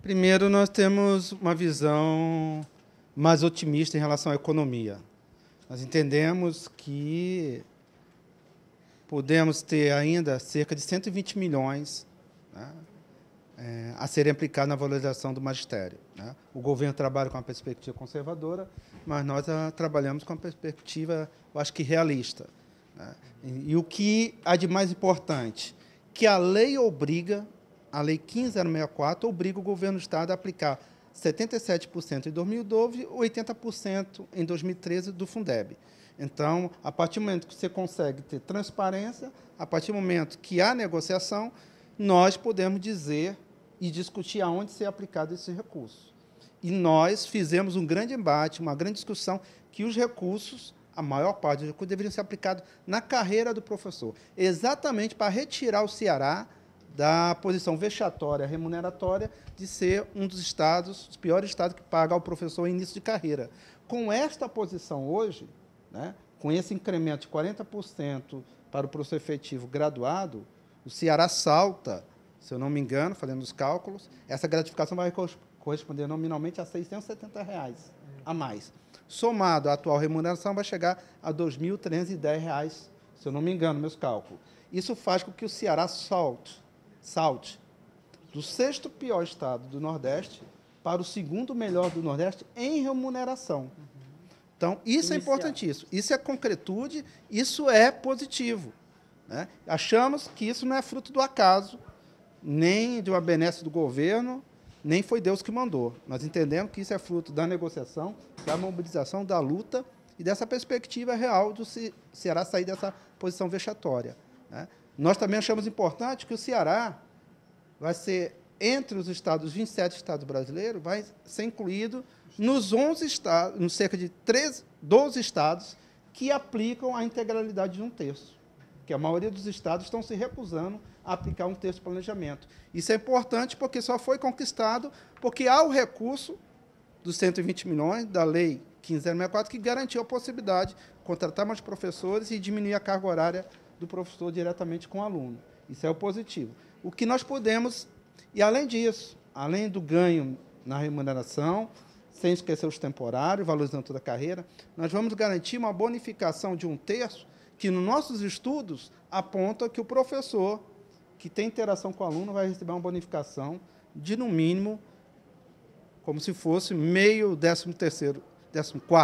Primeiro, nós temos uma visão mais otimista em relação à economia. Nós entendemos que podemos ter ainda cerca de 120 milhões, né, a serem aplicados na valorização do magistério, né? O governo trabalha com uma perspectiva conservadora, mas nós trabalhamos com uma perspectiva, eu acho que realista, né? E o que há de mais importante, que a lei obriga, a Lei 15.064, obriga o governo do Estado a aplicar 77% em 2012 e 80% em 2013 do Fundeb. Então, a partir do momento que você consegue ter transparência, a partir do momento que há negociação, nós podemos dizer e discutir aonde ser aplicado esse recurso. E nós fizemos um grande embate, uma grande discussão, que os recursos, a maior parte dos recursos, deveriam ser aplicados na carreira do professor, exatamente para retirar o Ceará da posição vexatória, remuneratória, de ser um dos estados, os piores estados que paga ao professor em início de carreira. Com esta posição hoje, né, com esse incremento de 40% para o professor efetivo graduado, o Ceará salta, se eu não me engano, fazendo os cálculos, essa gratificação vai corresponder nominalmente a R$ 670 a mais. Somado à atual remuneração, vai chegar a R$ 2.310, se eu não me engano, meus cálculos. Isso faz com que o Ceará salte do 6º pior estado do Nordeste para o 2º melhor do Nordeste em remuneração. Então, isso é importantíssimo. Isso é concretude, isso é positivo, né? Achamos que isso não é fruto do acaso, nem de uma benesse do governo, nem foi Deus que mandou. Nós entendemos que isso é fruto da negociação, da mobilização, da luta e dessa perspectiva real do Ceará sair dessa posição vexatória, né? Nós também achamos importante que o Ceará vai ser, entre os estados, 27 estados brasileiros, vai ser incluído nos 11 estados, nos cerca de 12 estados que aplicam a integralidade de um terço, que a maioria dos estados estão se recusando a aplicar um terço de planejamento. Isso é importante porque só foi conquistado porque há o recurso dos 120 milhões da Lei 15.064 que garantiu a possibilidade de contratar mais professores e diminuir a carga horária do professor diretamente com o aluno. Isso é o positivo. O que nós podemos, e além disso, além do ganho na remuneração, sem esquecer os temporários, valorizando toda a carreira, nós vamos garantir uma bonificação de um terço que, nos nossos estudos, aponta que o professor que tem interação com o aluno vai receber uma bonificação de, no mínimo, como se fosse meio 14º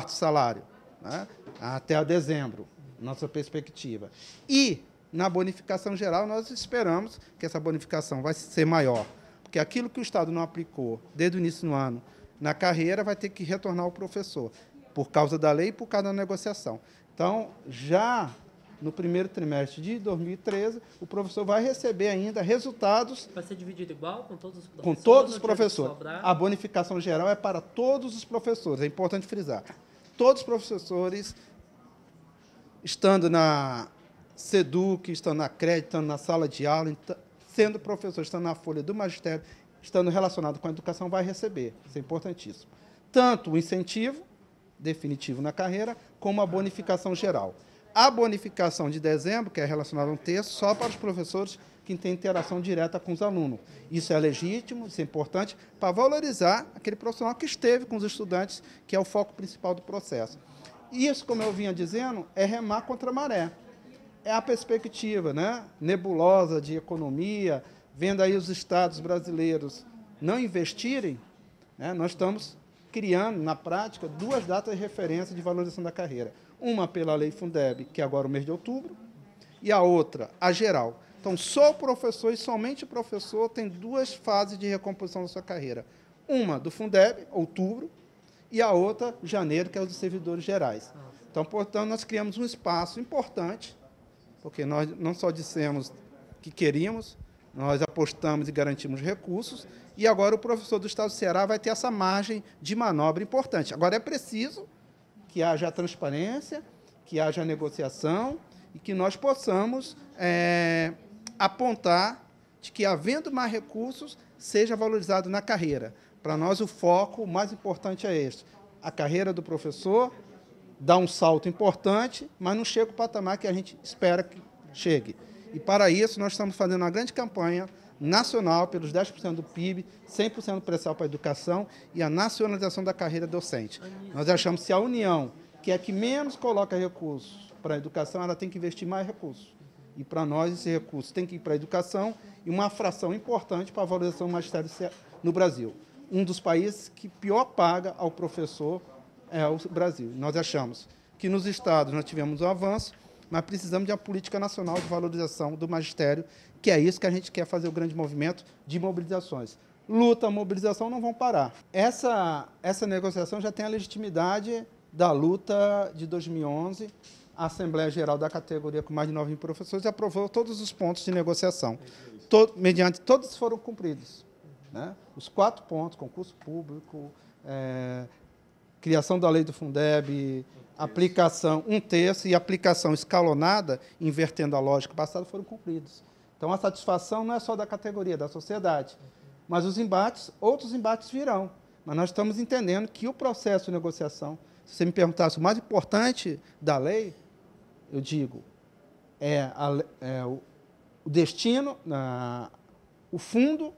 salário, né, até dezembro, nossa perspectiva. E, na bonificação geral, nós esperamos que essa bonificação vai ser maior, porque aquilo que o Estado não aplicou desde o início do ano na carreira vai ter que retornar ao professor, por causa da lei e por causa da negociação. Então, já no primeiro trimestre de 2013, o professor vai receber ainda resultados... Vai ser dividido igual com todos os professores? Com todos os professores. A bonificação geral é para todos os professores, é importante frisar. Todos os professores, estando na SEDUC, estando na CRED, estando na sala de aula, sendo professor, estando na folha do magistério, estando relacionado com a educação, vai receber. Isso é importantíssimo. Tanto o incentivo definitivo na carreira, como a bonificação geral. A bonificação de dezembro, que é relacionada a um terço, só para os professores que têm interação direta com os alunos. Isso é legítimo, isso é importante, para valorizar aquele profissional que esteve com os estudantes, que é o foco principal do processo. Isso, como eu vinha dizendo, é remar contra a maré. É a perspectiva, né, nebulosa de economia, vendo aí os estados brasileiros não investirem, né, nós estamos criando, na prática, duas datas de referência de valorização da carreira. Uma pela Lei Fundeb, que é agora o mês de outubro, e a outra, a geral. Então, só o professor e somente o professor tem duas fases de recomposição da sua carreira. Uma do Fundeb, outubro, e a outra, janeiro, que é os servidores gerais. Então, portanto, nós criamos um espaço importante, porque nós não só dissemos que queríamos, nós apostamos e garantimos recursos, e agora o professor do Estado do Ceará vai ter essa margem de manobra importante. Agora, é preciso que haja transparência, que haja negociação e que nós possamos apontar de que, havendo mais recursos, seja valorizado na carreira. Para nós, o foco mais importante é este. A carreira do professor dá um salto importante, mas não chega ao patamar que a gente espera que chegue. E, para isso, nós estamos fazendo uma grande campanha nacional pelos 10% do PIB, 100% prestação para a educação e a nacionalização da carreira docente. Nós achamos que a União, que é a que menos coloca recursos para a educação, ela tem que investir mais recursos. E, para nós, esse recurso tem que ir para a educação e uma fração importante para a valorização do magistério no Brasil. Um dos países que pior paga ao professor é o Brasil. Nós achamos que nos estados nós tivemos um avanço, mas precisamos de uma política nacional de valorização do magistério, que é isso que a gente quer fazer o grande movimento de mobilizações. Luta, mobilização não vão parar. Essa negociação já tem a legitimidade da luta de 2011, a Assembleia Geral da categoria, com mais de 9 mil professores, aprovou todos os pontos de negociação. Mediante todos foram cumpridos, né? Os 4 pontos, concurso público, criação da lei do Fundeb, aplicação 1/3 e aplicação escalonada, invertendo a lógica passada, foram cumpridos. Então, a satisfação não é só da categoria, da sociedade, mas os embates, outros embates virão. Mas nós estamos entendendo que o processo de negociação, se você me perguntasse o mais importante da lei, eu digo, o destino, o fundo,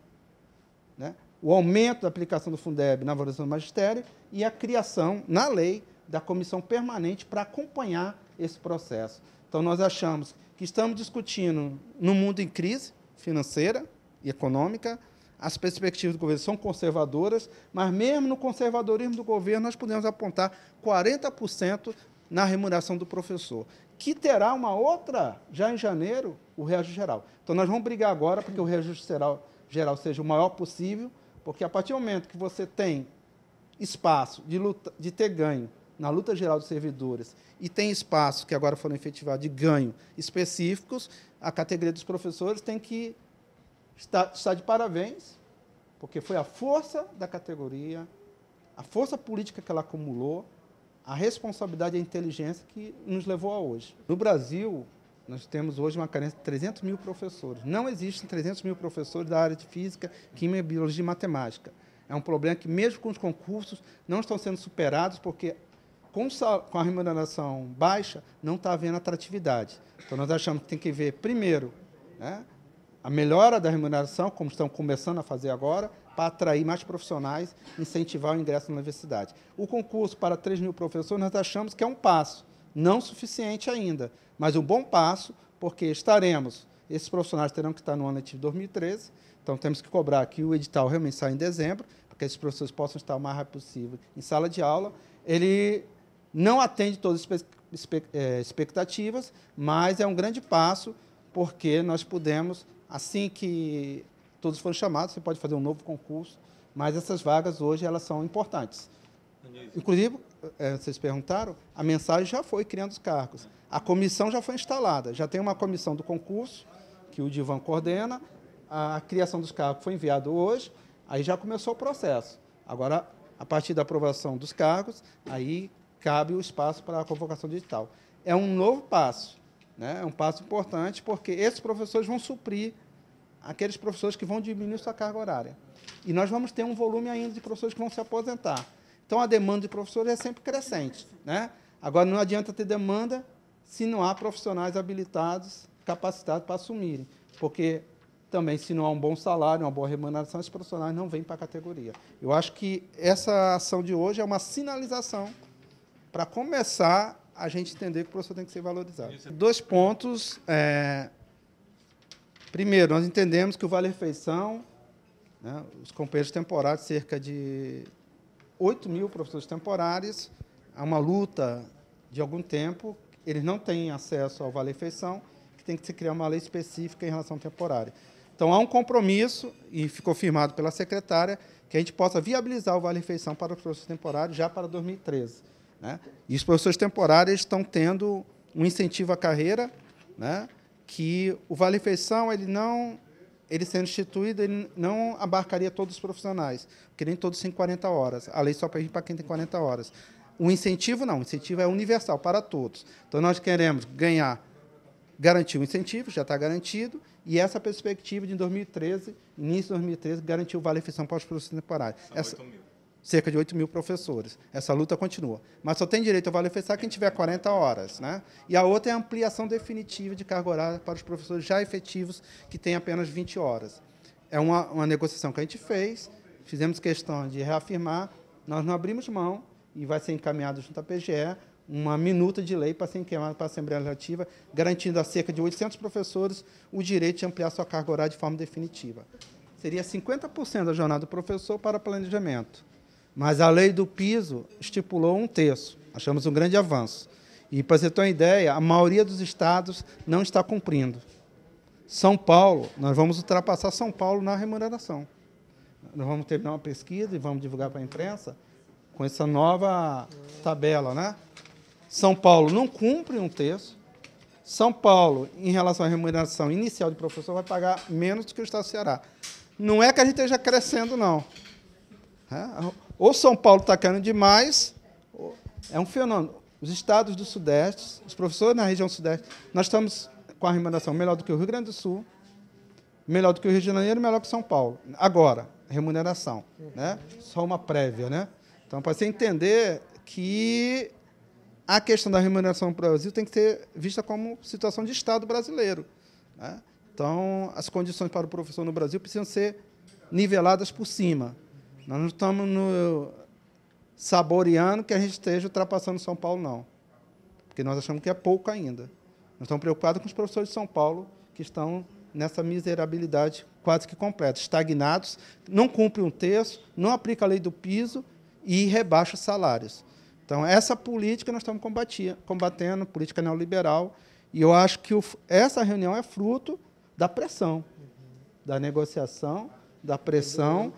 né, o aumento da aplicação do Fundeb na valorização do magistério e a criação, na lei, da comissão permanente para acompanhar esse processo. Então, nós achamos que estamos discutindo num mundo em crise financeira e econômica, as perspectivas do governo são conservadoras, mas mesmo no conservadorismo do governo nós podemos apontar 40% na remuneração do professor, que terá uma outra, já em janeiro, o reajuste geral. Então, nós vamos brigar agora para que o reajuste geral seja o maior possível, porque a partir do momento que você tem espaço de ter ganho na luta geral dos servidores e tem espaço, que agora foram efetivados, de ganho específicos, a categoria dos professores tem que estar de parabéns, porque foi a força da categoria, a força política que ela acumulou, a responsabilidade e a inteligência que nos levou a hoje. No Brasil, nós temos hoje uma carência de 300 mil professores. Não existem 300 mil professores da área de física, química, biologia e matemática. É um problema que, mesmo com os concursos, não estão sendo superados, porque com a remuneração baixa, não está havendo atratividade. Então, nós achamos que tem que ver, primeiro, né, a melhora da remuneração, como estão começando a fazer agora, para atrair mais profissionais, incentivar o ingresso na universidade. O concurso para 3 mil professores, nós achamos que é um passo, não suficiente ainda, mas um bom passo, porque esses profissionais terão que estar no ano letivo 2013, então temos que cobrar que o edital realmente saia em dezembro, para que esses professores possam estar o mais rápido possível em sala de aula. Ele não atende todas as expectativas, mas é um grande passo, porque nós podemos, assim que todos forem chamados, você pode fazer um novo concurso, mas essas vagas hoje elas são importantes. Inclusive, vocês perguntaram, a mensagem já foi criando os cargos. A comissão já foi instalada, já tem uma comissão do concurso, que o Divan coordena, a criação dos cargos foi enviada hoje, aí já começou o processo. Agora, a partir da aprovação dos cargos, aí cabe o espaço para a convocação digital. É um novo passo, né? É um passo importante, porque esses professores vão suprir aqueles professores que vão diminuir sua carga horária. E nós vamos ter um volume ainda de professores que vão se aposentar. Então, a demanda de professores é sempre crescente, né? Agora, não adianta ter demanda se não há profissionais habilitados, capacitados para assumirem, porque também, se não há um bom salário, uma boa remuneração, esses profissionais não vêm para a categoria. Eu acho que essa ação de hoje é uma sinalização para começar a gente entender que o professor tem que ser valorizado. 2 pontos. Primeiro, nós entendemos que o Vale-Refeição, né, os companheiros temporários, cerca de 8 mil professores temporários, há uma luta de algum tempo, eles não têm acesso ao Vale-Refeição, que tem que se criar uma lei específica em relação ao temporário. Então, há um compromisso, e ficou firmado pela secretária, que a gente possa viabilizar o Vale-Refeição para os professores temporários já para 2013. Né? E os professores temporários estão tendo um incentivo à carreira, né, que o Vale-Refeição, ele sendo instituído, ele não abarcaria todos os profissionais, porque nem todos têm 40 horas. A lei só permite para quem tem 40 horas. O incentivo não, o incentivo é universal para todos. Então, nós queremos garantir o incentivo, já está garantido, e essa perspectiva de 2013, início de 2013, garantir o Vale-Refeição para os professores temporários. Cerca de 8 mil professores. Essa luta continua. Mas só tem direito ao Vale-Refeição quem tiver 40 horas. Né? E a outra é a ampliação definitiva de carga horária para os professores já efetivos, que têm apenas 20 horas. é uma negociação que a gente fez, fizemos questão de reafirmar, nós não abrimos mão e vai ser encaminhado junto à PGE uma minuta de lei para ser encaminhada para a Assembleia Legislativa, garantindo a cerca de 800 professores o direito de ampliar sua carga horária de forma definitiva. Seria 50% da jornada do professor para planejamento. Mas a lei do piso estipulou 1/3. Achamos um grande avanço. E, para você ter uma ideia, a maioria dos estados não está cumprindo. São Paulo, nós vamos ultrapassar São Paulo na remuneração. Nós vamos terminar uma pesquisa e vamos divulgar para a imprensa com essa nova tabela, né? São Paulo não cumpre 1/3. São Paulo, em relação à remuneração inicial de professor, vai pagar menos do que o estado do Ceará. Não é que a gente esteja crescendo, não. Ou São Paulo está caindo demais, é um fenômeno. Os estados do Sudeste, os professores na região Sudeste, nós estamos com a remuneração melhor do que o Rio Grande do Sul, melhor do que o Rio de Janeiro, melhor que São Paulo. Agora, remuneração, né? Só uma prévia, né? Então, para você entender que a questão da remuneração no Brasil tem que ser vista como situação de Estado brasileiro, né? Então, as condições para o professor no Brasil precisam ser niveladas por cima. Nós não estamos saboreando que a gente esteja ultrapassando São Paulo, não. Porque nós achamos que é pouco ainda. Nós estamos preocupados com os professores de São Paulo que estão nessa miserabilidade quase que completa, estagnados, não cumprem 1/3, não aplica a lei do piso e rebaixa os salários. Então, essa política nós estamos combatendo, política neoliberal, e eu acho que essa reunião é fruto da pressão, da negociação, da pressão.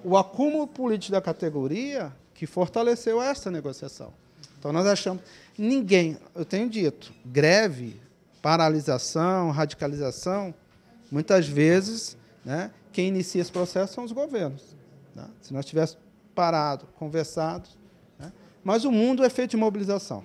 O acúmulo político da categoria que fortaleceu essa negociação. Então, nós achamos... Ninguém, eu tenho dito, greve, paralisação, radicalização, muitas vezes, né, quem inicia esse processo são os governos. Né? Se nós tivéssemos parado, conversado... Né? Mas o mundo é feito de mobilização.